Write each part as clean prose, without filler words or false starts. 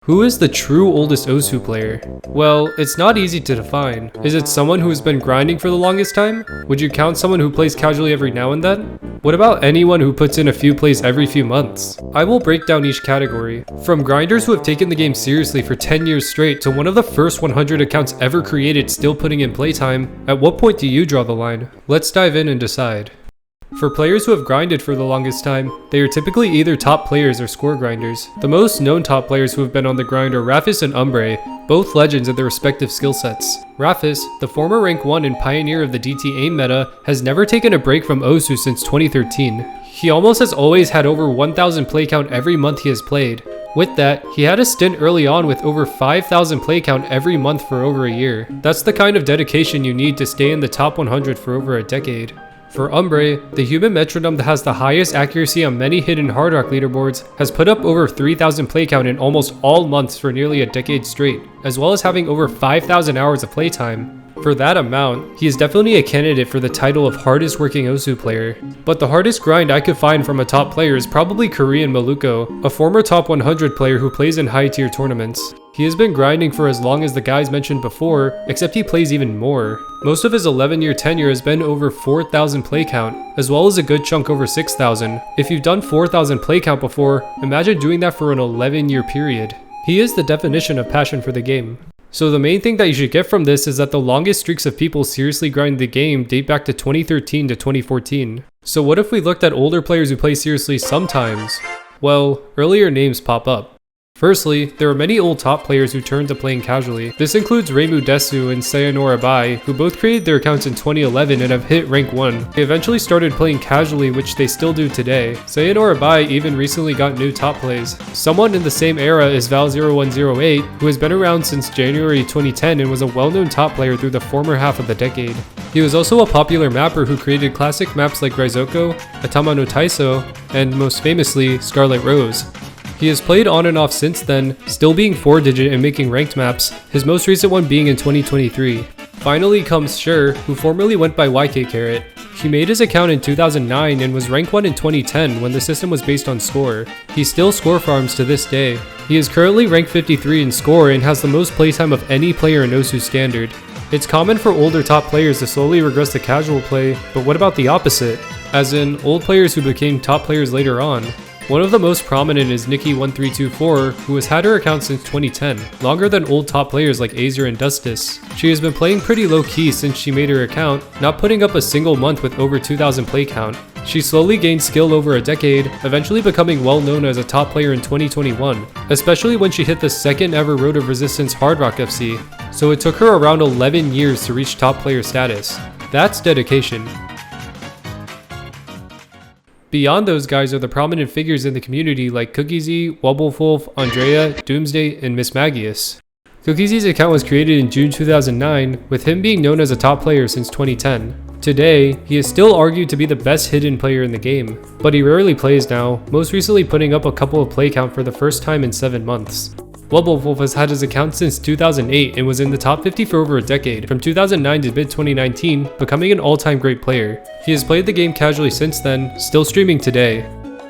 Who is the true oldest Osu player? Well, it's not easy to define. Is it someone who has been grinding for the longest time? Would you count someone who plays casually every now and then? What about anyone who puts in a few plays every few months? I will break down each category. From grinders who have taken the game seriously for 10 years straight to one of the first 100 accounts ever created still putting in playtime, at what point do you draw the line? Let's dive in and decide. For players who have grinded for the longest time, they are typically either top players or score grinders. The most known top players who have been on the grind are Rafis and Umbre, both legends in their respective skill sets. Rafis, the former rank 1 and pioneer of the DT aim meta, has never taken a break from Osu since 2013. He almost has always had over 1,000 play count every month he has played. With that, he had a stint early on with over 5,000 play count every month for over a year. That's the kind of dedication you need to stay in the top 100 for over a decade. For Umbre, the human metronome that has the highest accuracy on many hidden Hard Rock leaderboards, has put up over 3,000 play count in almost all months for nearly a decade straight, as well as having over 5,000 hours of playtime. For that amount, he is definitely a candidate for the title of hardest working Osu player. But the hardest grind I could find from a top player is probably Korean Maluko, a former top 100 player who plays in high tier tournaments. He has been grinding for as long as the guys mentioned before, except he plays even more. Most of his 11-year tenure has been over 4,000 play count, as well as a good chunk over 6,000. If you've done 4,000 play count before, imagine doing that for an 11-year period. He is the definition of passion for the game. So the main thing that you should get from this is that the longest streaks of people seriously grind the game date back to 2013 to 2014. So what if we looked at older players who play seriously sometimes? Well, earlier names pop up. Firstly, there are many old top players who turned to playing casually. This includes Reimu Desu and sayonara-bye, who both created their accounts in 2011 and have hit rank 1. They eventually started playing casually, which they still do today. Sayonara-bye even recently got new top plays. Someone in the same era is Val0108, who has been around since January 2010 and was a well-known top player through the former half of the decade. He was also a popular mapper who created classic maps like Raizoko, Atama no Taiso, and most famously, Scarlet Rose. He has played on and off since then, still being 4-digit and making ranked maps, his most recent one being in 2023. Finally comes Sure, who formerly went by YK. He made his account in 2009 and was rank 1 in 2010 when the system was based on score. He still score farms to this day. He is currently ranked 53 in score and has the most playtime of any player in Osu Standard. It's common for older top players to slowly regress to casual play, but what about the opposite? As in, old players who became top players later on. One of the most prominent is Nikki1324, who has had her account since 2010, longer than old top players like Azer and Dustice. She has been playing pretty low key since she made her account, not putting up a single month with over 2,000 play count. She slowly gained skill over a decade, eventually becoming well known as a top player in 2021, especially when she hit the second ever Road of Resistance Hard Rock FC, so it took her around 11 years to reach top player status. That's dedication. Beyond those guys are the prominent figures in the community like CookieZ, Wubblewolf, Andrea, Doomsday, and Miss Magius. CookieZ's account was created in June 2009, with him being known as a top player since 2010. Today, he is still argued to be the best hidden player in the game, but he rarely plays now, most recently putting up a couple of play count for the first time in 7 months. Wubblewolf has had his account since 2008 and was in the top 50 for over a decade, from 2009 to mid-2019, becoming an all-time great player. He has played the game casually since then, still streaming today.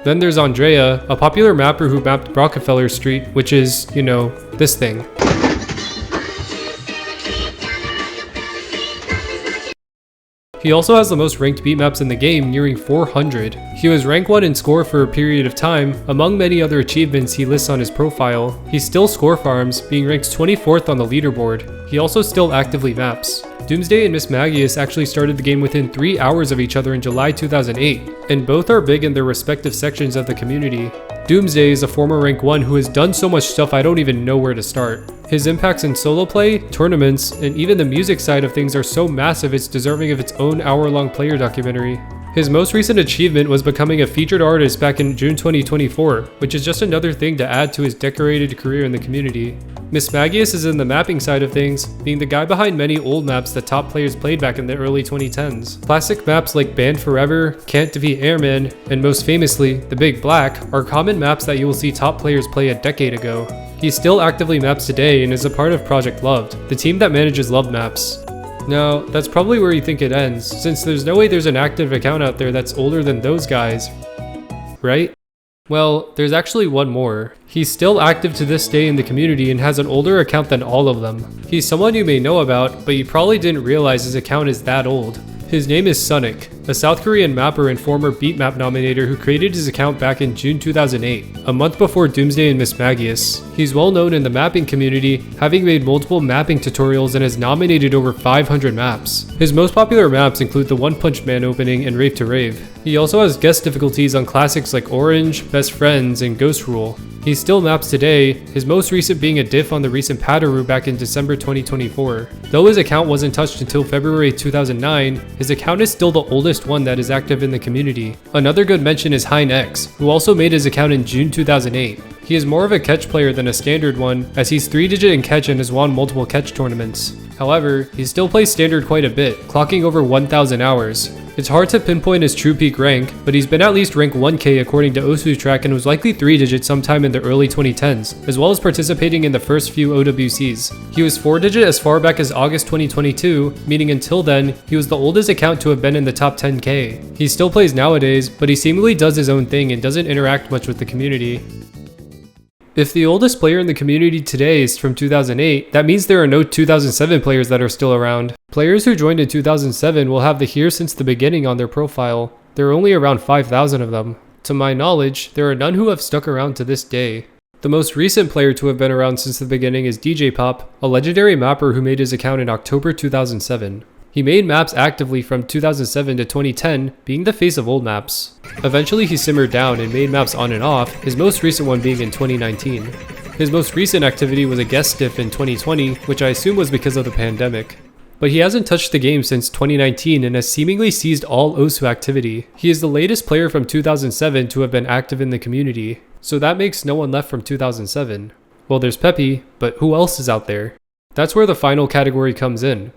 Then there's Andrea, a popular mapper who mapped Rockefeller Street, which is, you know, this thing. He also has the most ranked beat maps in the game, nearing 400. He was rank 1 in score for a period of time. Among many other achievements he lists on his profile, he still score farms, being ranked 24th on the leaderboard. He also still actively maps. Doomsday and Miss Magius actually started the game within 3 hours of each other in July 2008, and both are big in their respective sections of the community. Doomsday is a former rank 1 who has done so much stuff I don't even know where to start. His impacts in solo play, tournaments, and even the music side of things are so massive it's deserving of its own hour-long player documentary. His most recent achievement was becoming a featured artist back in June 2024, which is just another thing to add to his decorated career in the community. Miss Magius is in the mapping side of things, being the guy behind many old maps that top players played back in the early 2010s. Classic maps like Band Forever, Can't Defeat Airman, and most famously, The Big Black, are common maps that you will see top players play a decade ago. He still actively maps today and is a part of Project Loved, the team that manages Loved Maps. Now, that's probably where you think it ends, since there's no way there's an active account out there that's older than those guys, right? Well, there's actually one more. He's still active to this day in the community and has an older account than all of them. He's someone you may know about, but you probably didn't realize his account is that old. His name is Sonic, a South Korean mapper and former beatmap nominator who created his account back in June 2008, a month before Doomsday and Miss Magius. He's well known in the mapping community, having made multiple mapping tutorials and has nominated over 500 maps. His most popular maps include the One Punch Man opening and Rave to Rave. He also has guest difficulties on classics like Orange, Best Friends, and Ghost Rule. He still maps today, his most recent being a diff on the recent Padaru back in December 2024. Though his account wasn't touched until February 2009, his account is still the oldest one that is active in the community. Another good mention is HeinX, who also made his account in June 2008. He is more of a catch player than a standard one, as he's 3-digit in catch and has won multiple catch tournaments. However, he still plays standard quite a bit, clocking over 1,000 hours. It's hard to pinpoint his true peak rank, but he's been at least rank 1k according to Osu track and was likely 3-digit sometime in the early 2010s, as well as participating in the first few OWCs. He was 4-digit as far back as August 2022, meaning until then, he was the oldest account to have been in the top 10k. He still plays nowadays, but he seemingly does his own thing and doesn't interact much with the community. If the oldest player in the community today is from 2008, that means there are no 2007 players that are still around. Players who joined in 2007 will have the here since the beginning on their profile. There are only around 5,000 of them. To my knowledge, there are none who have stuck around to this day. The most recent player to have been around since the beginning is DJ Pop, a legendary mapper who made his account in October 2007. He made maps actively from 2007 to 2010, being the face of old maps. Eventually he simmered down and made maps on and off, his most recent one being in 2019. His most recent activity was a guest diff in 2020, which I assume was because of the pandemic. But he hasn't touched the game since 2019 and has seemingly seized all Osu activity. He is the latest player from 2007 to have been active in the community, so that makes no one left from 2007. Well, there's Peppy, but who else is out there? That's where the final category comes in.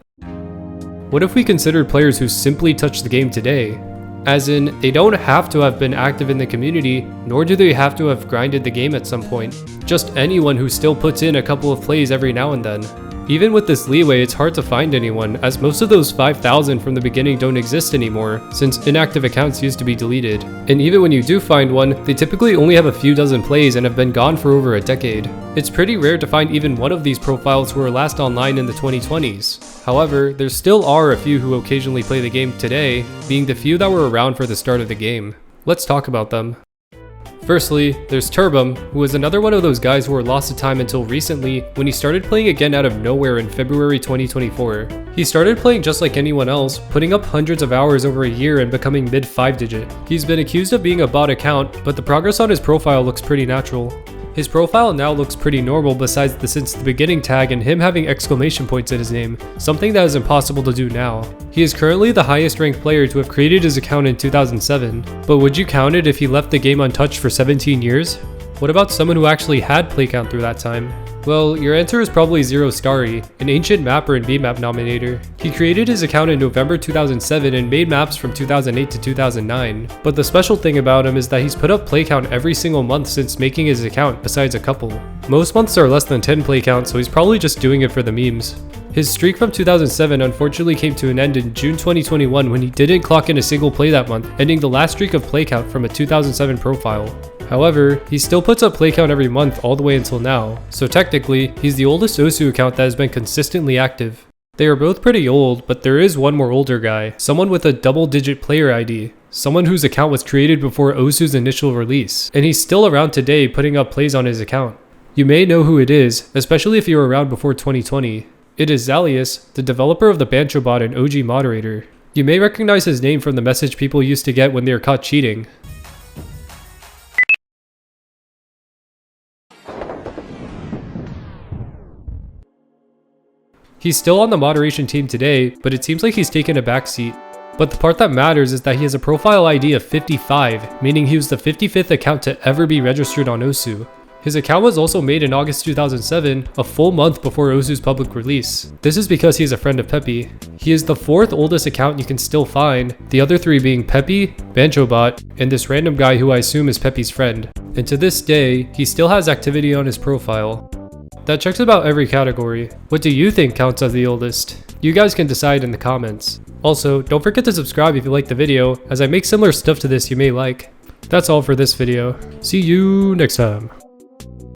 What if we considered players who simply touch the game today? As in, they don't have to have been active in the community, nor do they have to have grinded the game at some point. Just anyone who still puts in a couple of plays every now and then. Even with this leeway, it's hard to find anyone, as most of those 5,000 from the beginning don't exist anymore, since inactive accounts used to be deleted. And even when you do find one, they typically only have a few dozen plays and have been gone for over a decade. It's pretty rare to find even one of these profiles who were last online in the 2020s. However, there still are a few who occasionally play the game today, being the few that were around for the start of the game. Let's talk about them. Firstly, there's Turbum, who was another one of those guys who were lost to time until recently when he started playing again out of nowhere in February 2024. He started playing just like anyone else, putting up hundreds of hours over a year and becoming mid 5-digit. He's been accused of being a bot account, but the progress on his profile looks pretty natural. His profile now looks pretty normal besides the since the beginning tag and him having exclamation points in his name, something that is impossible to do now. He is currently the highest ranked player to have created his account in 2007, but would you count it if he left the game untouched for 17 years? What about someone who actually had play count through that time? Well, your answer is probably Zero Starry, an ancient mapper and beatmap nominator. He created his account in November 2007 and made maps from 2008 to 2009. But the special thing about him is that he's put up play count every single month since making his account, besides a couple. Most months are less than 10 play count, so he's probably just doing it for the memes. His streak from 2007 unfortunately came to an end in June 2021 when he didn't clock in a single play that month, ending the last streak of play count from a 2007 profile. However, he still puts up play count every month all the way until now, so technically, he's the oldest Osu account that has been consistently active. They are both pretty old, but there is one more older guy, someone with a double-digit player ID, someone whose account was created before Osu's initial release, and he's still around today putting up plays on his account. You may know who it is, especially if you were around before 2020. It is Zalius, the developer of the Bancho bot and OG moderator. You may recognize his name from the message people used to get when they were caught cheating. He's still on the moderation team today, but it seems like he's taken a backseat. But the part that matters is that he has a profile ID of 55, meaning he was the 55th account to ever be registered on Osu. His account was also made in August 2007, a full month before Osu's public release. This is because he's a friend of Peppy. He is the 4th oldest account you can still find, the other 3 being Peppy, BanchoBot, and this random guy who I assume is Peppy's friend. And to this day, he still has activity on his profile. That checks about every category. What do you think counts as the oldest? You guys can decide in the comments. Also, don't forget to subscribe if you like the video, as I make similar stuff to this you may like. That's all for this video. See you next time.